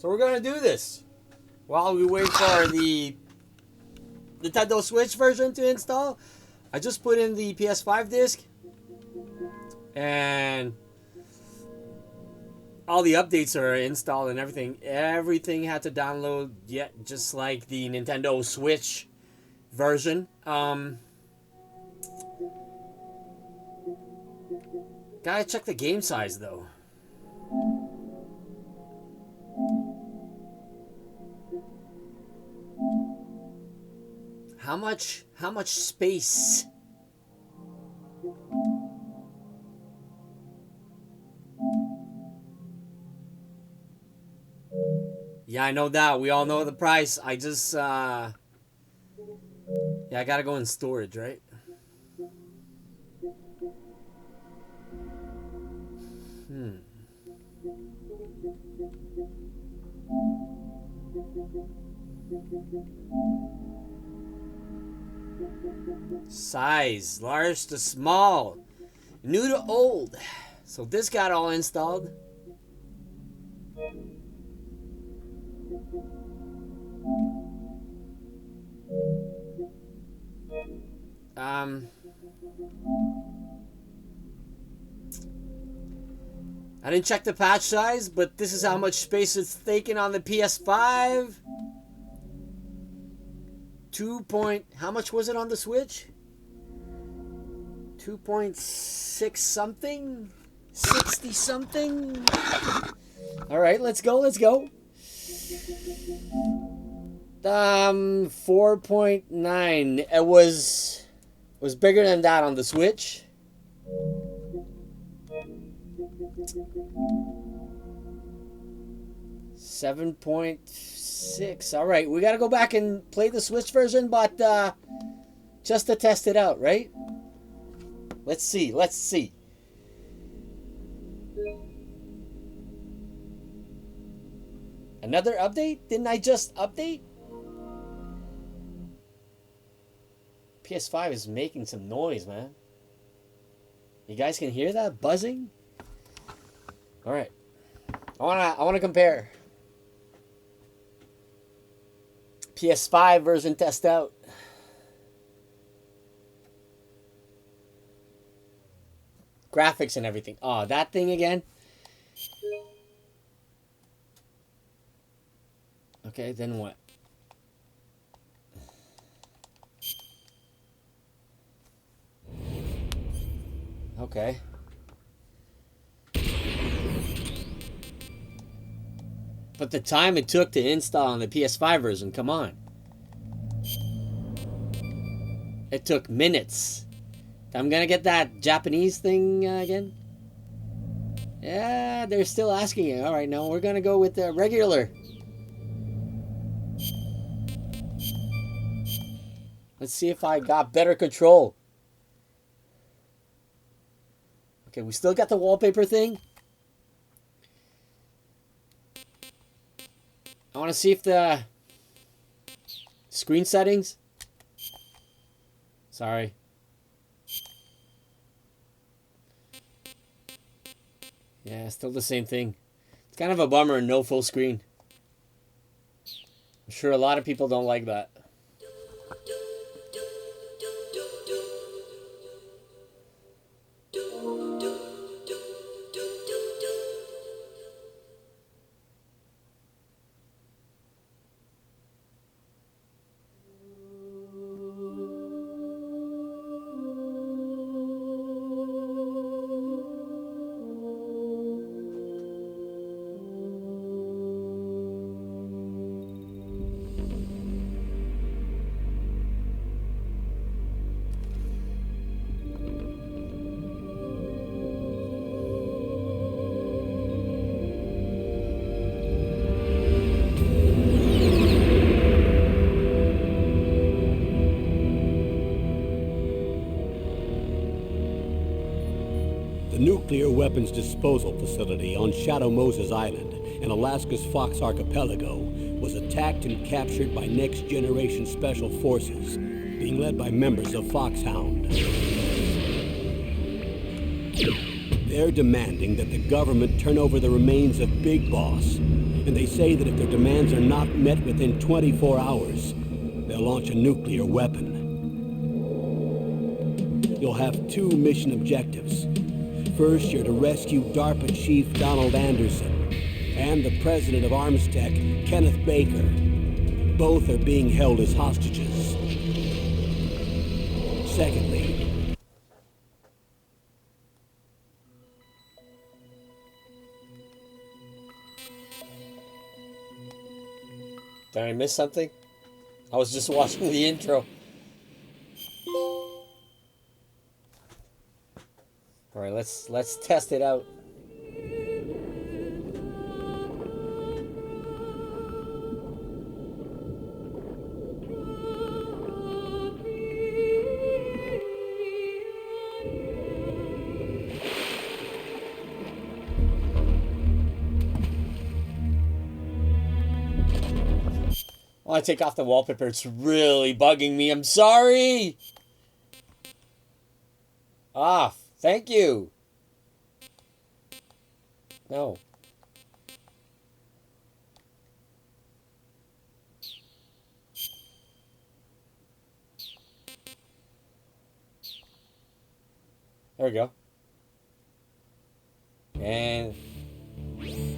So we're gonna do this while we wait for the Nintendo Switch version to install. I just put in the PS5 disc and all the updates are installed and everything. Everything had to download, just like the Nintendo Switch version. Gotta check the game size though. How much space? Yeah, I know that. We all know the price. I just yeah, I gotta go in storage, right? Size, large to small, new to old. So this got all installed. I didn't check the patch size, but this is how much space it's taking on the PS5. How much was it on the Switch? 2.6 something? 60 something? Alright, let's go. 4.9. It was bigger than that on the Switch. 7.6. All right, we got to go back and play the Switch version, but just to test it out, right? Let's see. Another update? Didn't I just update? PS5 is making some noise, man. You guys can hear that buzzing? All right. I want to compare. PS5 version test out. Graphics and everything. Oh, that thing again. Okay, then what? Okay. But the time it took to install on the PS5 version, come on. It took minutes. I'm gonna get that Japanese thing again. Yeah, they're still asking it. Alright, no, we're gonna go with the regular. Let's see if I got better control. Okay, we still got the wallpaper thing. I want to see if the screen settings. Sorry. Yeah, still the same thing. It's kind of a bummer, no full screen. I'm sure a lot of people don't like that. Nuclear weapons disposal facility on Shadow Moses Island in Alaska's Fox Archipelago was attacked and captured by Next Generation Special Forces, being led by members of Foxhound. They're demanding that the government turn over the remains of Big Boss, And they say that if their demands are not met within 24 hours, they'll launch a nuclear weapon. You'll have two mission objectives. First, you're to rescue DARPA Chief Donald Anderson and the president of Armstech, Kenneth Baker. Both are being held as hostages. Secondly, did I miss something? I was just watching the intro. All right, let's test it out. I want to take off the wallpaper. It's really bugging me. I'm sorry. Off. Thank you. No. There we go. And...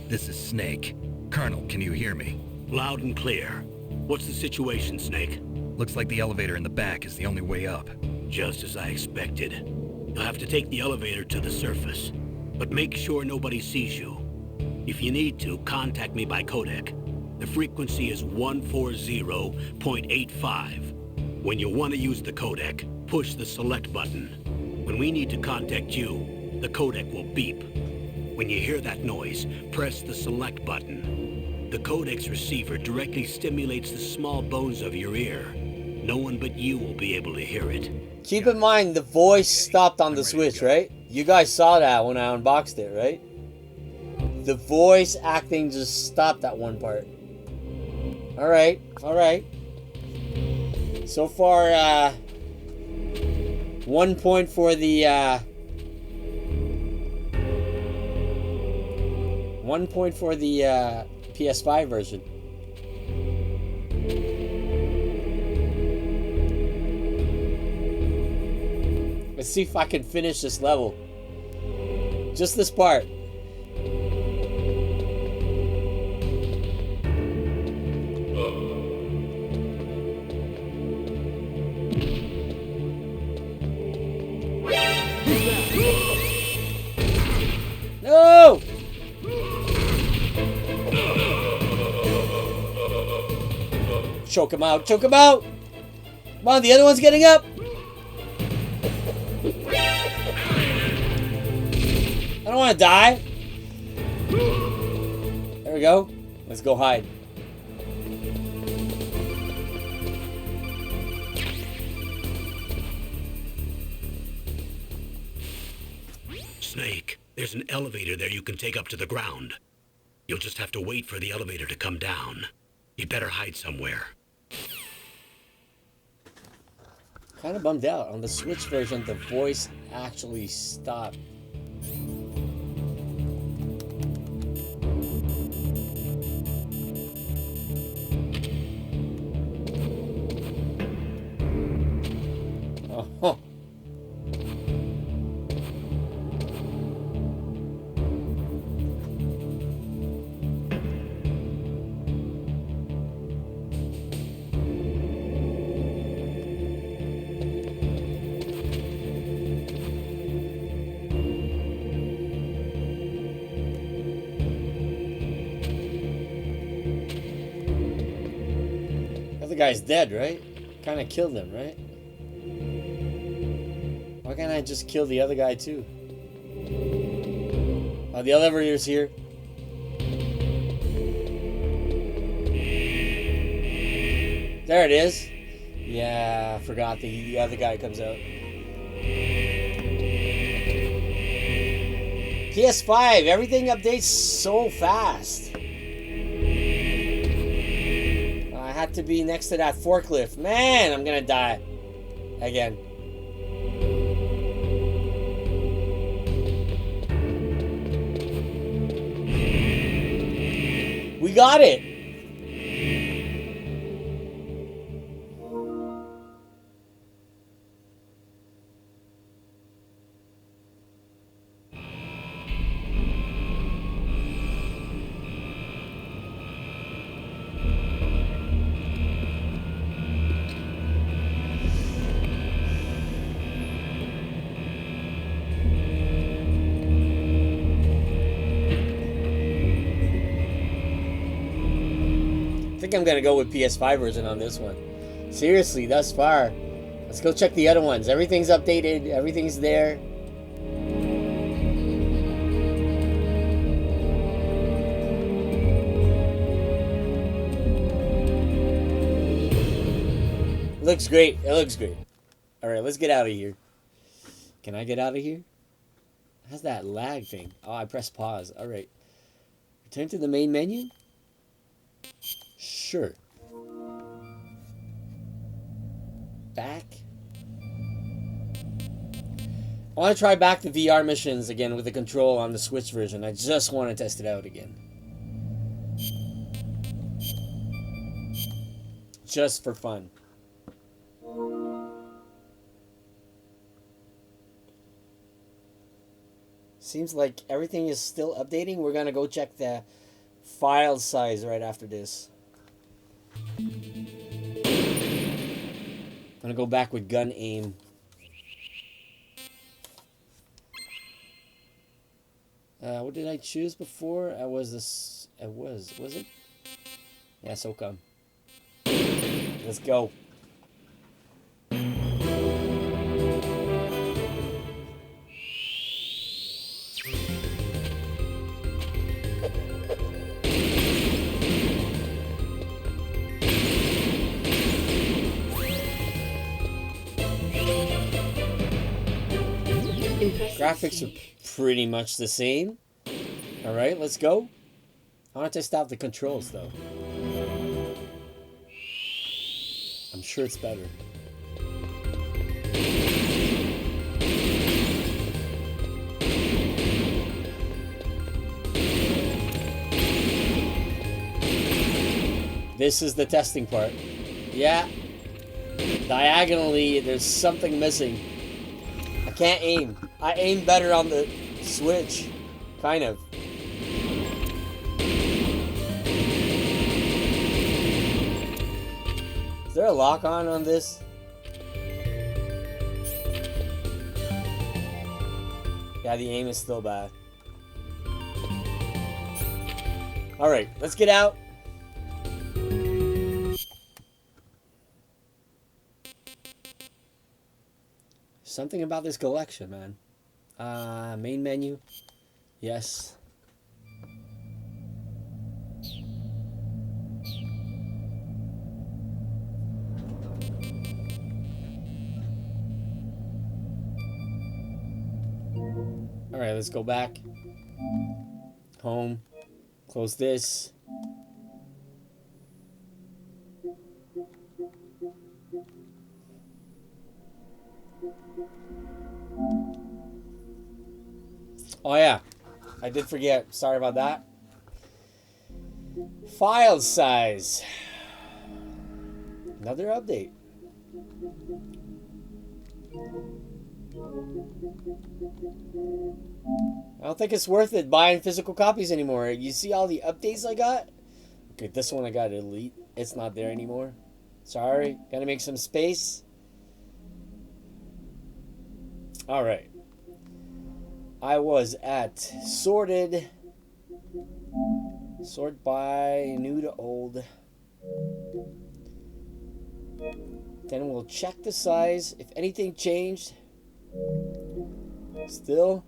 This is Snake. Colonel, can you hear me? loud and clear. What's the situation, Snake? Looks like the elevator in the back is the only way up. Just as I expected. You'll have to take the elevator to the surface, but make sure nobody sees you. If you need to, contact me by codec. The frequency is 140.85. When you want to use the codec, push the select button. When we need to contact you, the codec will beep. When you hear that noise, press the select button. The codec's receiver directly stimulates the small bones of your ear. No one but you will be able to hear it. Keep in mind, the voice stopped on the Switch, right? You guys saw that when I unboxed it, right? The voice acting just stopped at one part. Alright, alright. So far, 1 point for the, 1 point for the, PS5 version. Let's see if I can finish this level. Just this part. No! Choke him out, choke him out! Come on, the other one's getting up! I don't want to die. There we go. Let's go hide. Snake, there's an elevator there you can take up to the ground. You'll just have to wait for the elevator to come down. You better hide somewhere. Kind of bummed out. On the Switch version, the voice actually stopped. Oh. The guy's dead, right? Kind of killed him, right? Why can't I just kill the other guy too? Oh, the elevator's here. There it is. Yeah, I forgot the other guy comes out. PS5, everything updates so fast. To be next to that forklift. Man, I'm gonna die again. We We got it. I think I'm gonna go with PS5 version on this one. Seriously, thus far. Let's go check the other ones. Everything's updated. Everything's there. Looks great. It looks great. Alright, let's get out of here. Can I get out of here? How's that lag thing? Oh, I pressed pause. Alright. Return to the main menu? Sure. Back. I want to try back the VR missions again with the control on the Switch version. I just want to test it out again. Just for fun. Seems like everything is still updating. We're going to go check the file size right after this. I'm going to go back with gun aim. What did I choose before? Was it? Yeah, so come. Let's go. Graphics are pretty much the same. Alright, let's go. I want to test out the controls though. I'm sure it's better. This is the testing part. Yeah. Diagonally, there's something missing. I can't aim. I aim better on the Switch. Kind of. Is there a lock-on on this? Yeah, the aim is still bad. Alright, let's get out. Something about this collection, man. Main menu. Yes. Alright, let's go back. Home. Close this. Oh yeah, I did forget. Sorry about that. File size. Another update. I don't think it's worth it buying physical copies anymore. You see all the updates I got? Okay, this one I got to delete. It's not there anymore. Sorry. Gotta make some space. Alright. I was at sorted. Sort by new to old. Then we'll check the size. If anything changed. Still.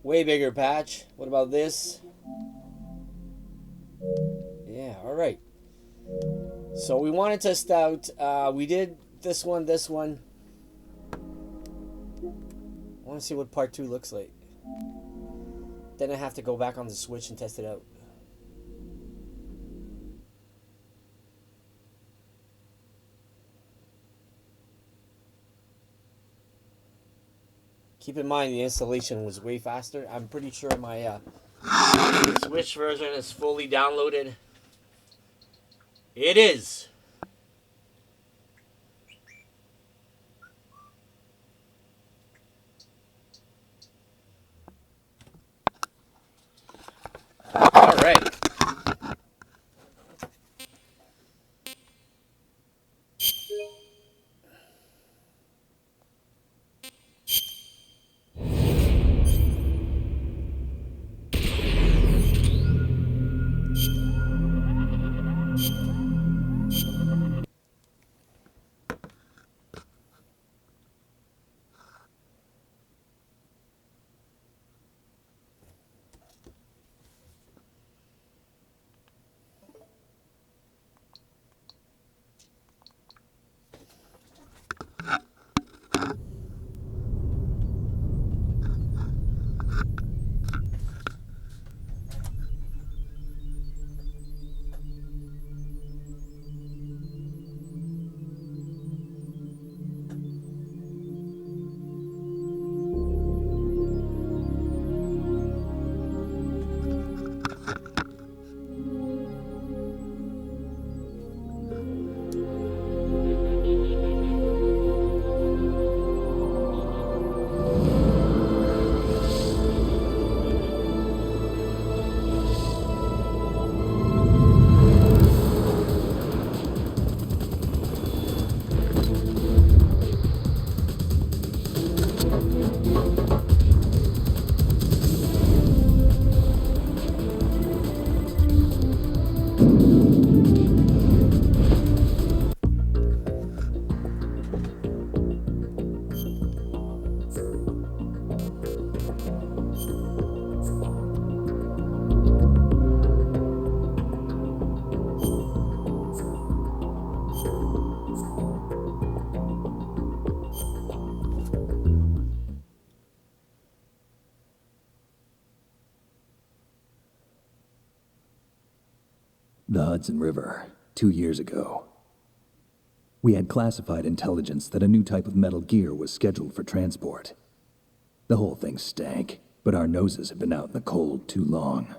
Way bigger patch. What about this? Yeah, alright. So we want to test out, we did this one. I want to see what part 2 looks like. Then I have to go back on the Switch and test it out. Keep in mind the installation was way faster. I'm pretty sure my Switch version is fully downloaded. It is. All right. The Hudson River, 2 years ago. We had classified intelligence that a new type of metal gear was scheduled for transport. The whole thing stank, but our noses had been out in the cold too long.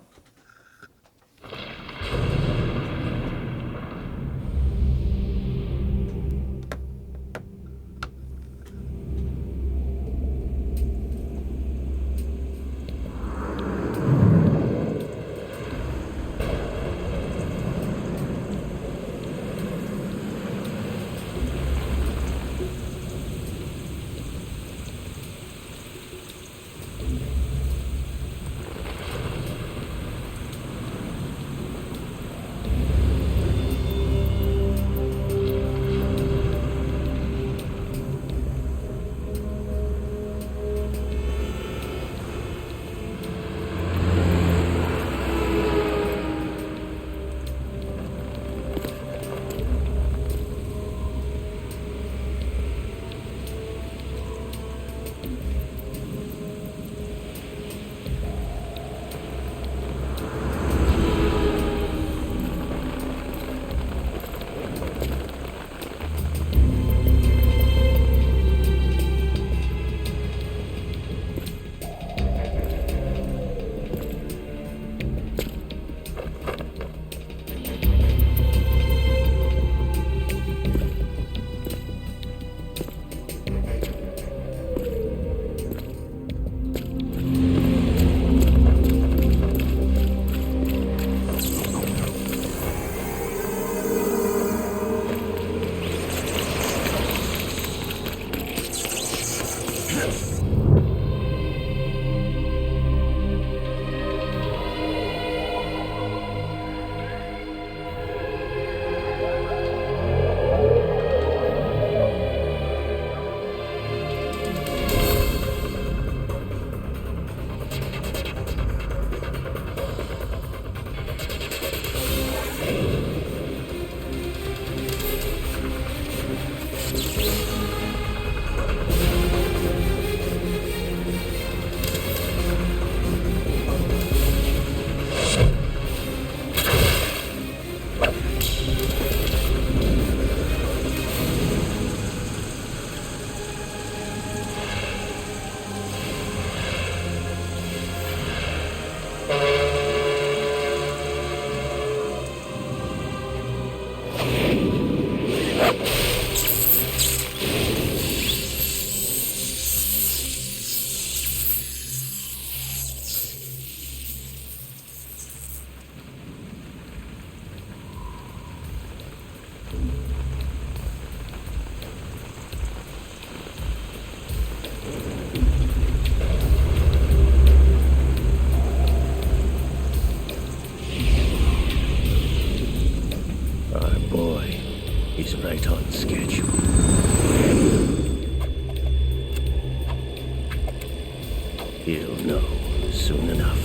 He'll know soon enough.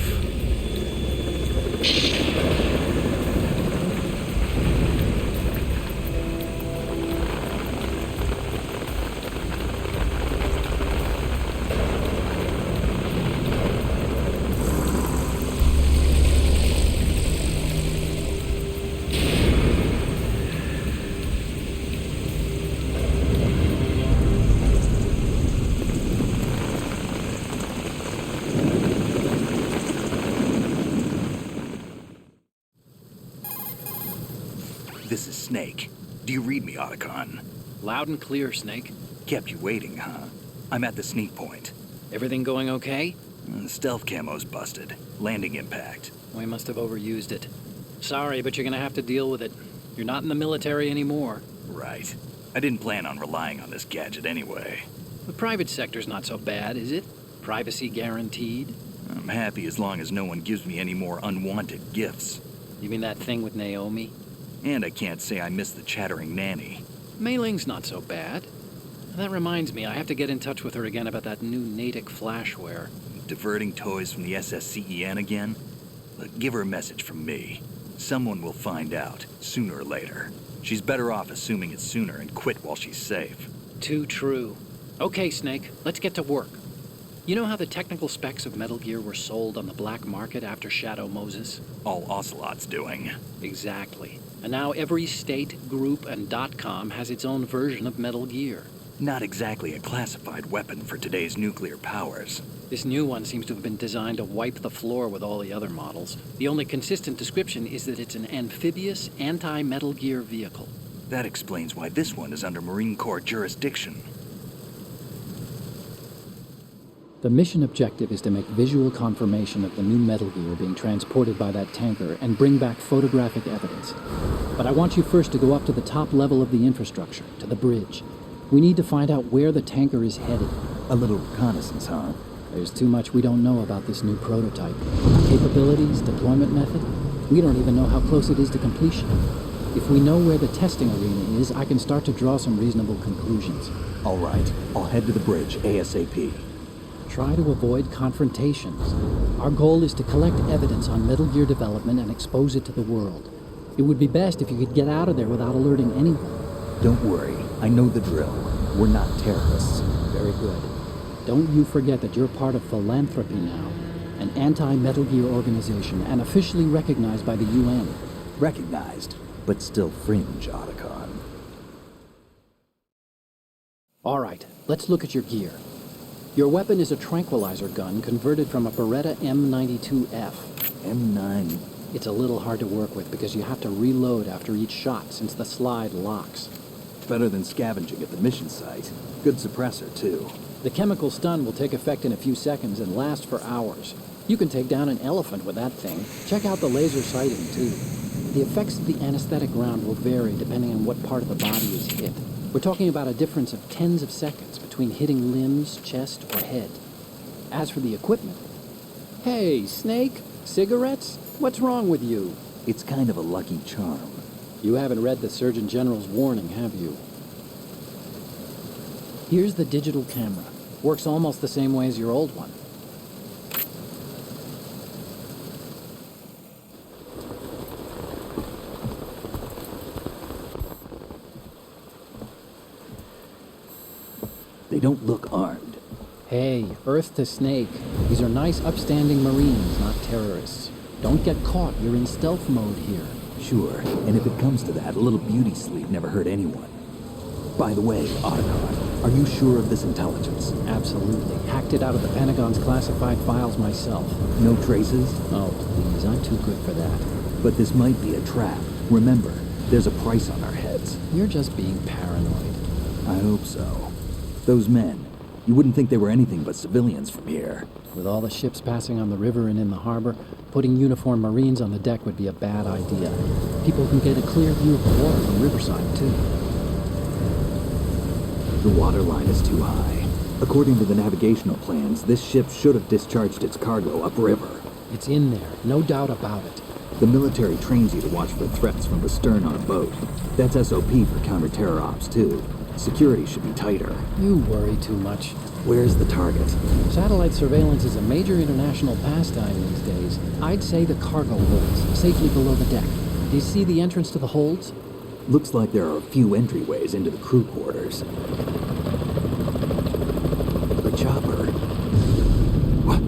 This is Snake. Do you read me, Otacon? Loud and clear, Snake. Kept you waiting, huh? I'm at the sneak point. Everything going okay? Stealth camo's busted. Landing impact. We must have overused it. Sorry, but you're gonna have to deal with it. You're not in the military anymore. Right. I didn't plan on relying on this gadget anyway. The private sector's not so bad, is it? Privacy guaranteed? I'm happy as long as no one gives me any more unwanted gifts. You mean that thing with Naomi? And I can't say I miss the chattering nanny. Mei Ling's not so bad. That reminds me, I have to get in touch with her again about that new Natick flashware. Diverting toys from the SSCEN again? Look, give her a message from me. Someone will find out, sooner or later. She's better off assuming it's sooner and quit while she's safe. Too true. Okay, Snake, let's get to work. You know how the technical specs of Metal Gear were sold on the black market after Shadow Moses? All Ocelot's doing. Exactly. And now every state, group, and .com has its own version of Metal Gear. Not exactly a classified weapon for today's nuclear powers. This new one seems to have been designed to wipe the floor with all the other models. The only consistent description is that it's an amphibious, anti-Metal Gear vehicle. That explains why this one is under Marine Corps jurisdiction. The mission objective is to make visual confirmation of the new Metal Gear being transported by that tanker and bring back photographic evidence. But I want you first to go up to the top level of the infrastructure, to the bridge. We need to find out where the tanker is headed. A little reconnaissance, huh? There's too much we don't know about this new prototype. Capabilities, deployment method. We don't even know how close it is to completion. If we know where the testing arena is, I can start to draw some reasonable conclusions. All right, I'll head to the bridge ASAP. Try to avoid confrontations. Our goal is to collect evidence on Metal Gear development and expose it to the world. It would be best if you could get out of there without alerting anyone. Don't worry, I know the drill. We're not terrorists. Very good. Don't you forget that you're part of Philanthropy now, an anti-Metal Gear organization and officially recognized by the UN. Recognized, but still fringe, Otacon. All right, let's look at your gear. Your weapon is a tranquilizer gun converted from a Beretta M92F. M9. It's a little hard to work with because you have to reload after each shot since the slide locks. Better than scavenging at the mission site. Good suppressor, too. The chemical stun will take effect in a few seconds and last for hours. You can take down an elephant with that thing. Check out the laser sighting, too. The effects of the anesthetic round will vary depending on what part of the body is hit. We're talking about a difference of tens of seconds between hitting limbs, chest, or head. As for the equipment... Hey, Snake? Cigarettes? What's wrong with you? It's kind of a lucky charm. You haven't read the Surgeon General's warning, have you? Here's the digital camera. Works almost the same way as your old one. They don't look armed. Hey, Earth to Snake. These are nice, upstanding Marines, not terrorists. Don't get caught. You're in stealth mode here. Sure, and if it comes to that, a little beauty sleep never hurt anyone. By the way, Otacon, are you sure of this intelligence? Absolutely. Hacked it out of the Pentagon's classified files myself. No traces? Oh, please, I'm too good for that. But this might be a trap. Remember, there's a price on our heads. You're just being paranoid. I hope so. Those men, you wouldn't think they were anything but civilians from here. With all the ships passing on the river and in the harbor, putting uniformed Marines on the deck would be a bad idea. People can get a clear view of the water from Riverside, too. The water line is too high. According to the navigational plans, this ship should have discharged its cargo upriver. It's in there, no doubt about it. The military trains you to watch for threats from the stern on a boat. That's SOP for counter-terror ops, too. Security should be tighter. You worry too much. Where's the target? Satellite surveillance is a major international pastime these days. I'd say the cargo holds, safely below the deck. Do you see the entrance to the holds? Looks like there are a few entryways into the crew quarters. The chopper. What?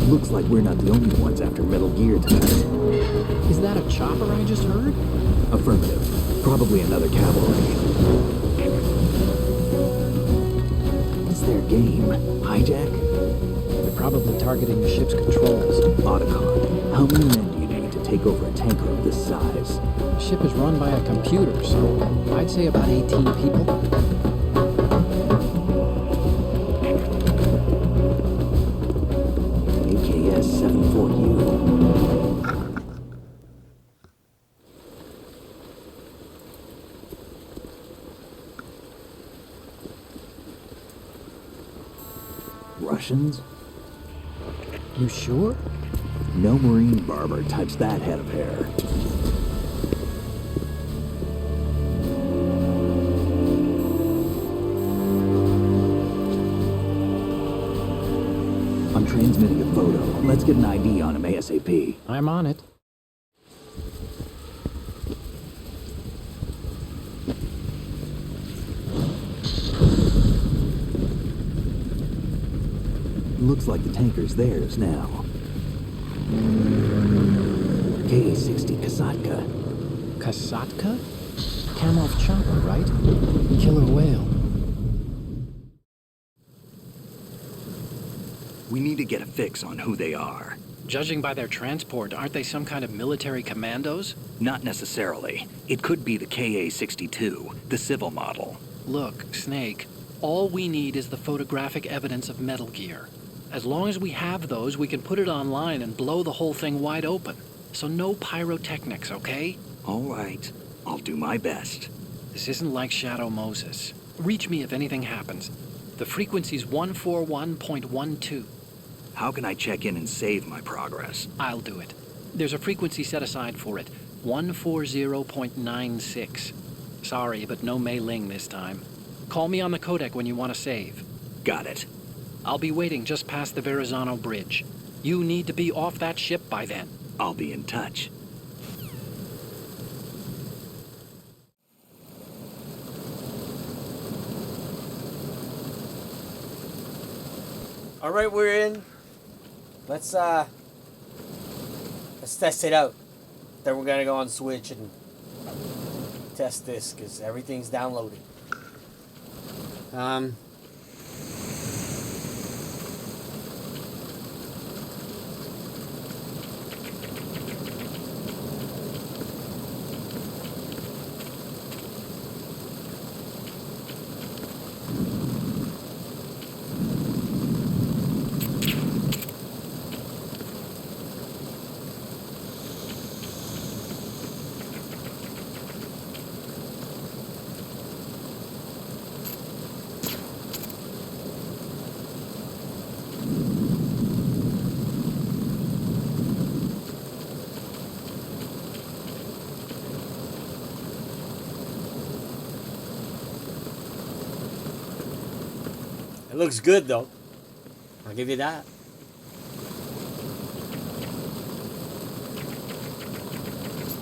Looks like we're not the only ones after Metal Gear tonight. Is that a chopper I just heard? Affirmative. Probably another cavalry. What's their game? Hijack? They're probably targeting the ship's controls. Otacon. How many men do you need to take over a tanker of this size? The ship is run by a computer, so I'd say about 18 people. AKS 74U. Russians? You sure? No Marine barber types that head of hair. I'm transmitting a photo. Let's get an ID on him ASAP. I'm on it. Looks like the tanker's theirs now. KA-60 Kasatka. Kasatka? Kamov chopper, right? Killer whale. We need to get a fix on who they are. Judging by their transport, aren't they some kind of military commandos? Not necessarily. It could be the KA-62, the civil model. Look, Snake, all we need is the photographic evidence of Metal Gear. As long as we have those, we can put it online and blow the whole thing wide open. So no pyrotechnics, okay? All right. I'll do my best. This isn't like Shadow Moses. Reach me if anything happens. The frequency's 141.12. How can I check in and save my progress? I'll do it. There's a frequency set aside for it. 140.96. Sorry, but no Mei Ling this time. Call me on the codec when you want to save. Got it. I'll be waiting just past the Verrazano Bridge. You need to be off that ship by then. I'll be in touch. All right, we're in. Let's test it out. Then we're gonna go on Switch and test this because everything's downloading. It looks good though. I'll give you that.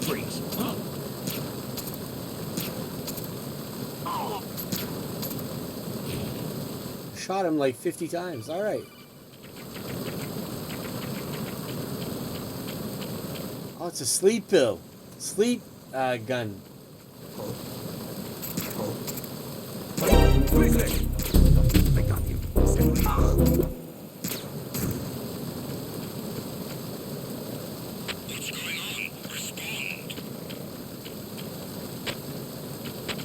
Freeze. Shot him like 50 times. All right. Oh, it's a sleep pill. Sleep gun. Quickly! I got you. What's going on? Respond.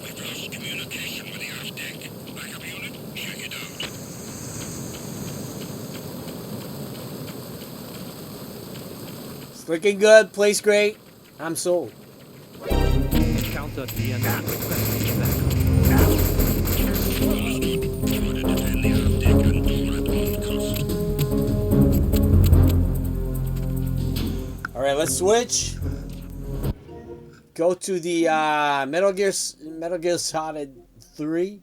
We've lost communication with the Earth deck. Backup unit, check it out. Looking good. Place great. I'm sold. Counter DNA All right, let's switch. Go to the Metal Gear Solid 3.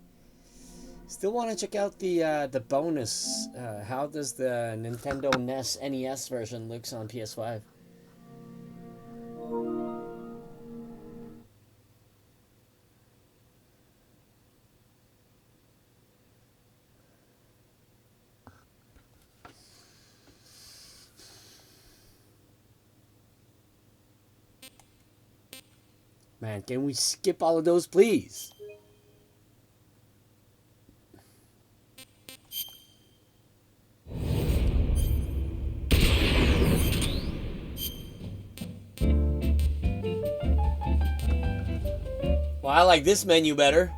Still want to check out the bonus. How does the Nintendo NES version looks on PS5? Man, can we skip all of those, please? Well, I like this menu better.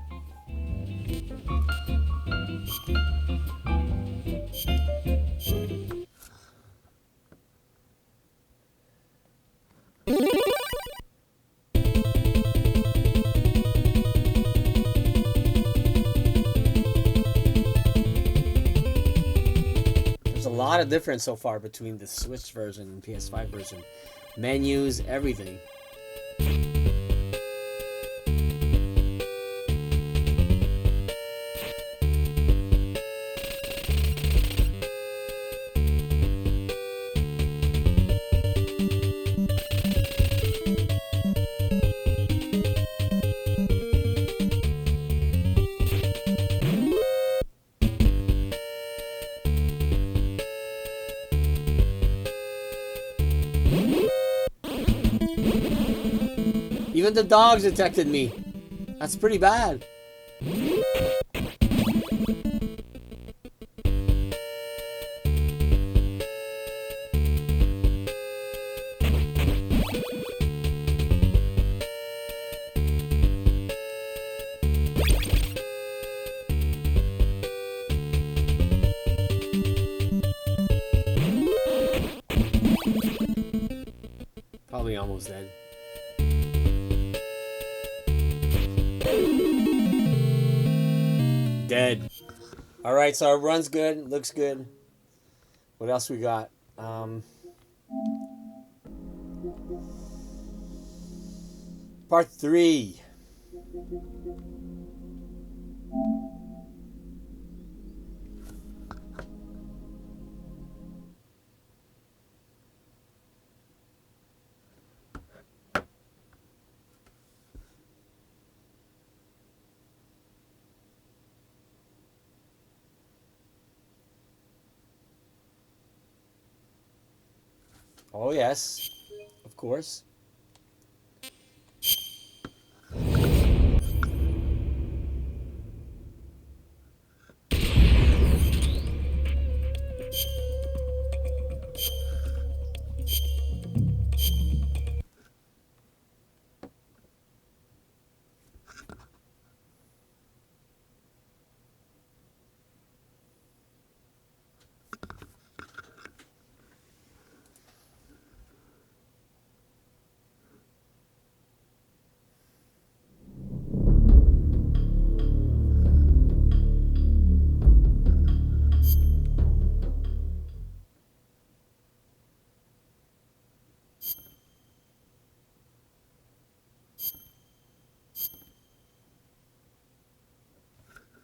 There's a lot of difference so far between the Switch version and PS5 version. Menus, everything. Even the dogs detected me. That's pretty bad. Probably almost dead. Dead. Alright, so our run's good. Looks good. What else we got? Part 3. Oh, yes. Of course.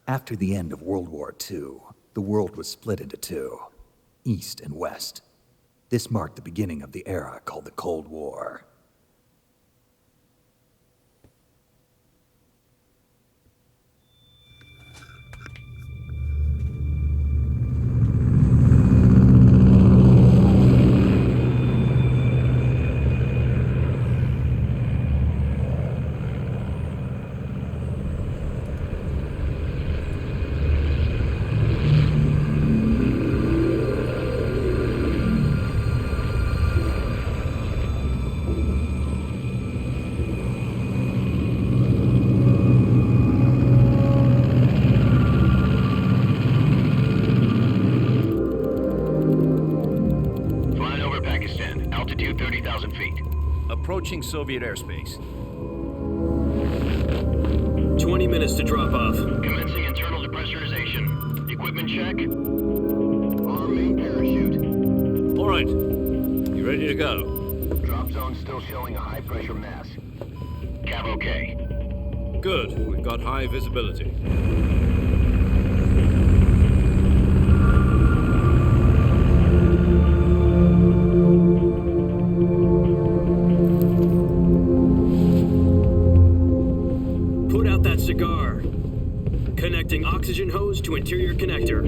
After the end of World War II, the world was split into two, East and West. This marked the beginning of the era called the Cold War. Soviet airspace. 20 minutes to drop off. Commencing internal depressurization. Equipment check. Arm main parachute. All right. You ready to go? Drop zone still showing a high pressure mass. Cav okay. Good. We've got high visibility. Put out that cigar. Connecting oxygen hose to interior connector.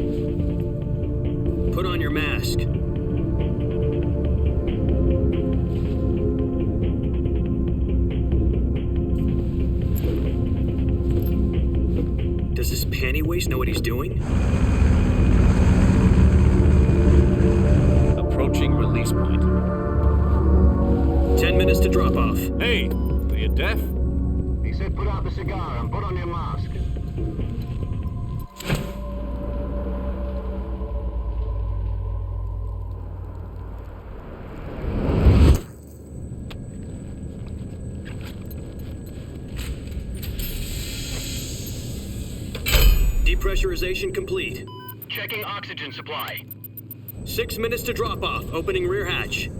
Put on your mask. Does this panty waste know what he's doing? Approaching release point. 10 minutes to drop off. Hey, are you deaf? He said put out the cigar and put on your mask. Depressurization complete. Checking oxygen supply. 6 minutes to drop off. Opening rear hatch.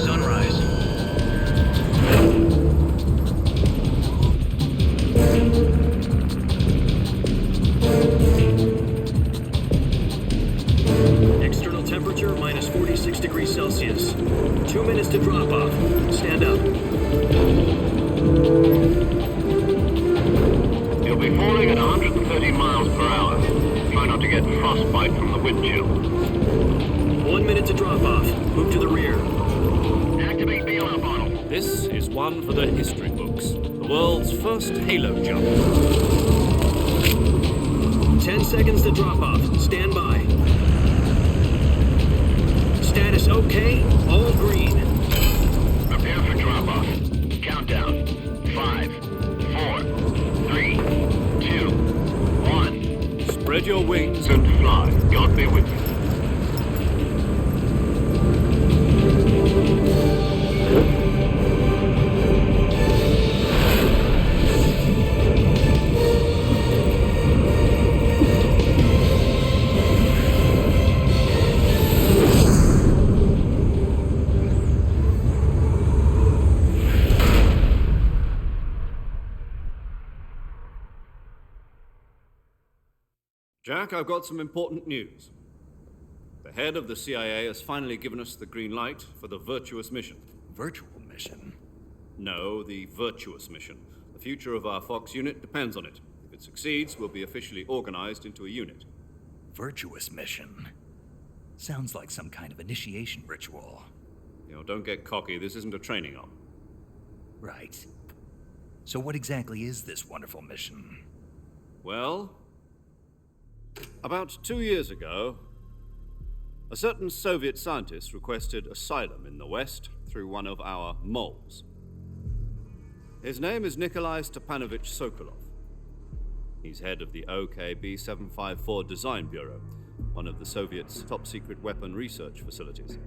Sunrise. External temperature minus 46 degrees Celsius. 2 minutes to drop off. Stand up. You'll be falling at 130 miles per hour. Try not to get frostbite from the wind chill. 1 minute to drop off. Move to the rear. Activate bailout bottle. This is one for the history books. The world's first halo jump. 10 seconds to drop off. Stand by. Status okay. All green. Prepare for drop-off. Countdown. 5, 4, 3, 2, 1. Spread your wings. Good to fly. God be with you. Jack, I've got some important news. The head of the CIA has finally given us the green light for the virtuous mission. Virtual mission? No, the virtuous mission. The future of our Fox unit depends on it. If it succeeds, we'll be officially organized into a unit. Virtuous mission? Sounds like some kind of initiation ritual. Don't get cocky. This isn't a training op. Right. So what exactly is this wonderful mission? Well, about 2 years ago, a certain Soviet scientist requested asylum in the West through one of our moles. His name is Nikolai Stepanovich Sokolov. He's head of the OKB-754 Design Bureau, one of the Soviets' top-secret weapon research facilities,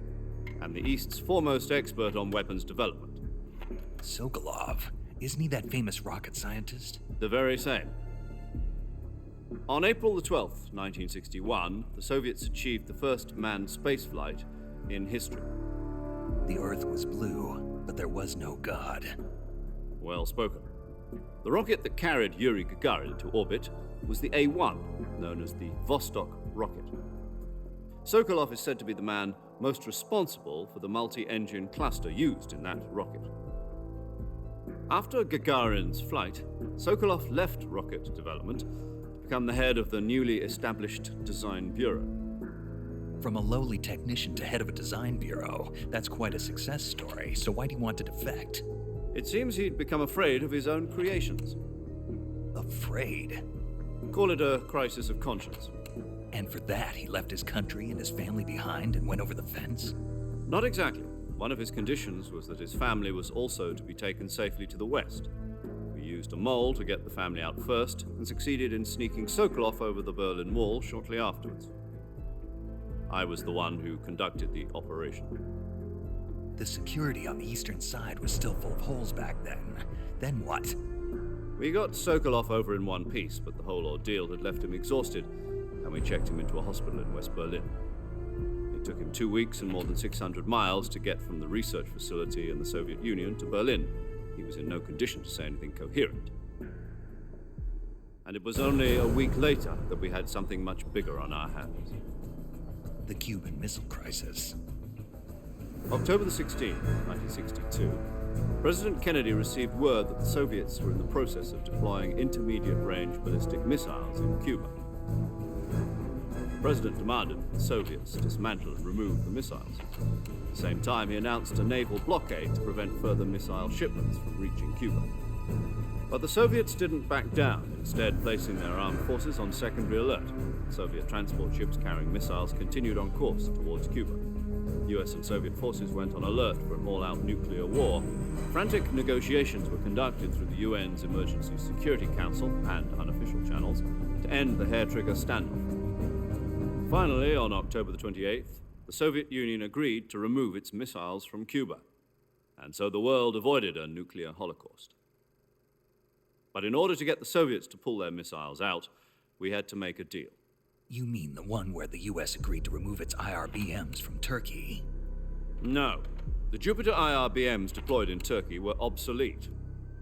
and the East's foremost expert on weapons development. Sokolov? Isn't he that famous rocket scientist? The very same. On April the 12th, 1961, the Soviets achieved the first manned spaceflight in history. The Earth was blue, but there was no God. Well spoken. The rocket that carried Yuri Gagarin to orbit was the A-1, known as the Vostok rocket. Sokolov is said to be the man most responsible for the multi-engine cluster used in that rocket. After Gagarin's flight, Sokolov left rocket development to become the head of the newly established Design Bureau. From a lowly technician to head of a design bureau, that's quite a success story, so why do you want to defect? It seems he'd become afraid of his own creations. Afraid? Call it a crisis of conscience. And for that, he left his country and his family behind and went over the fence? Not exactly. One of his conditions was that his family was also to be taken safely to the West. We used a mole to get the family out first and succeeded in sneaking Sokolov over the Berlin Wall shortly afterwards. I was the one who conducted the operation. The security on the eastern side was still full of holes back then. Then what? We got Sokolov over in one piece, but the whole ordeal had left him exhausted, and we checked him into a hospital in West Berlin. It took him 2 weeks and more than 600 miles to get from the research facility in the Soviet Union to Berlin. He was in no condition to say anything coherent. And it was only a week later that we had something much bigger on our hands. The Cuban Missile Crisis. October the 16th, 1962, President Kennedy received word that the Soviets were in the process of deploying intermediate-range ballistic missiles in Cuba. The President demanded that the Soviets dismantle and remove the missiles. At the same time, he announced a naval blockade to prevent further missile shipments from reaching Cuba. But the Soviets didn't back down, instead placing their armed forces on secondary alert. Soviet transport ships carrying missiles continued on course towards Cuba. US and Soviet forces went on alert for an all-out nuclear war. Frantic negotiations were conducted through the UN's Emergency Security Council and unofficial channels to end the hair-trigger standoff. Finally, on October the 28th, the Soviet Union agreed to remove its missiles from Cuba, and so the world avoided a nuclear holocaust. But in order to get the Soviets to pull their missiles out, we had to make a deal. You mean the one where the US agreed to remove its IRBMs from Turkey? No. The Jupiter IRBMs deployed in Turkey were obsolete,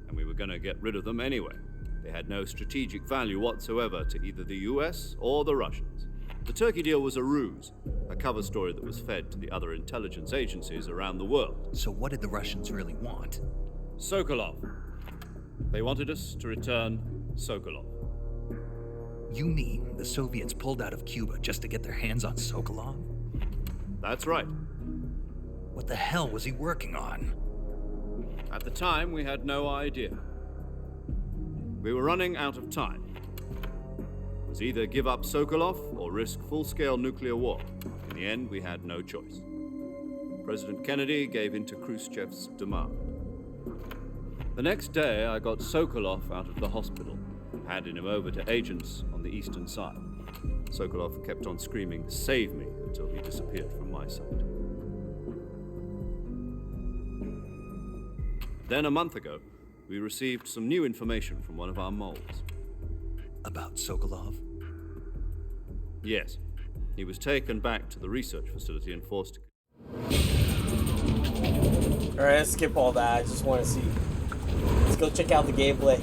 and we were going to get rid of them anyway. They had no strategic value whatsoever to either the US or the Russians. The Turkey deal was a ruse, a cover story that was fed to the other intelligence agencies around the world. So what did the Russians really want? Sokolov. They wanted us to return Sokolov. You mean the Soviets pulled out of Cuba just to get their hands on Sokolov? That's right. What the hell was he working on? At the time, we had no idea. We were running out of time. It was either give up Sokolov or risk full-scale nuclear war. In the end, we had no choice. President Kennedy gave in to Khrushchev's demand. The next day, I got Sokolov out of the hospital, handed him over to agents on the eastern side. Sokolov kept on screaming, "Save me," until he disappeared from my sight. Then a month ago, we received some new information from one of our moles. About Sokolov? Yes. He was taken back to the research facility and forced to... Alright, let's skip all that. I just want to see. Let's go check out the gameplay.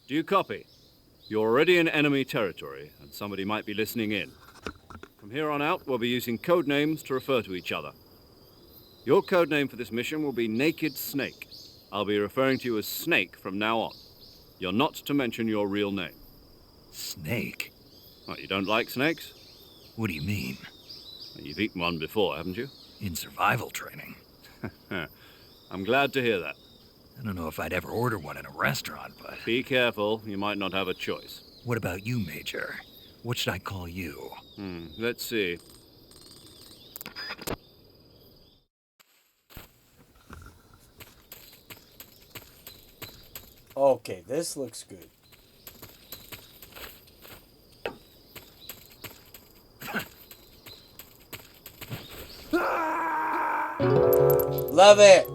Do you copy? You're already in enemy territory, and somebody might be listening in. From here on out, we'll be using code names to refer to each other. Your code name for this mission will be Naked Snake. I'll be referring to you as Snake from now on. You're not to mention your real name. Snake? What, you don't like snakes? What do you mean? Well, you've eaten one before, haven't you? In survival training. I'm glad to hear that. I don't know if I'd ever order one in a restaurant, but... Be careful, you might not have a choice. What about you, Major? What should I call you? Let's see. Okay, this looks good. Love it.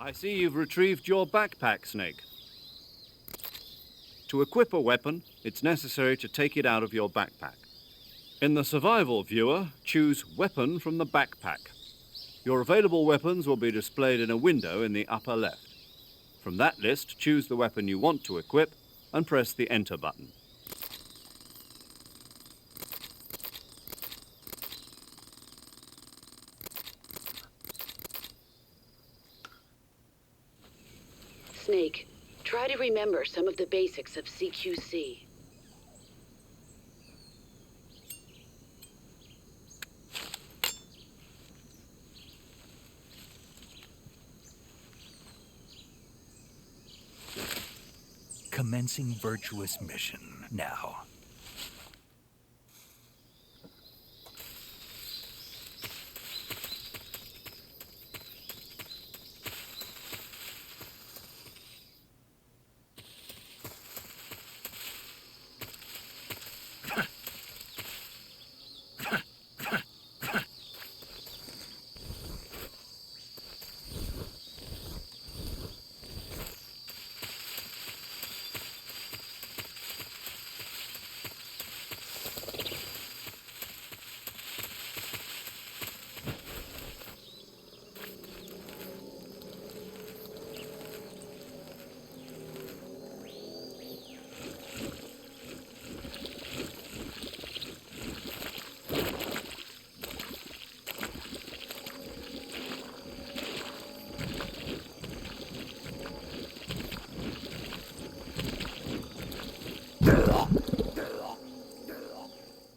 I see you've retrieved your backpack, Snake. To equip a weapon, it's necessary to take it out of your backpack. In the survival viewer, choose Weapon from the backpack. Your available weapons will be displayed in a window in the upper left. From that list, choose the weapon you want to equip and press the Enter button. Snake, try to remember some of the basics of CQC. Commencing virtuous mission now.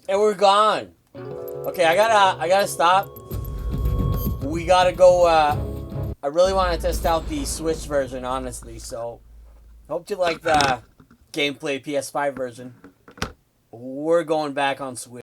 And we're gone. Okay, I gotta stop. We gotta go. I really want to test out the Switch version, honestly. So, hope you like the gameplay PS5 version. We're going back on Switch.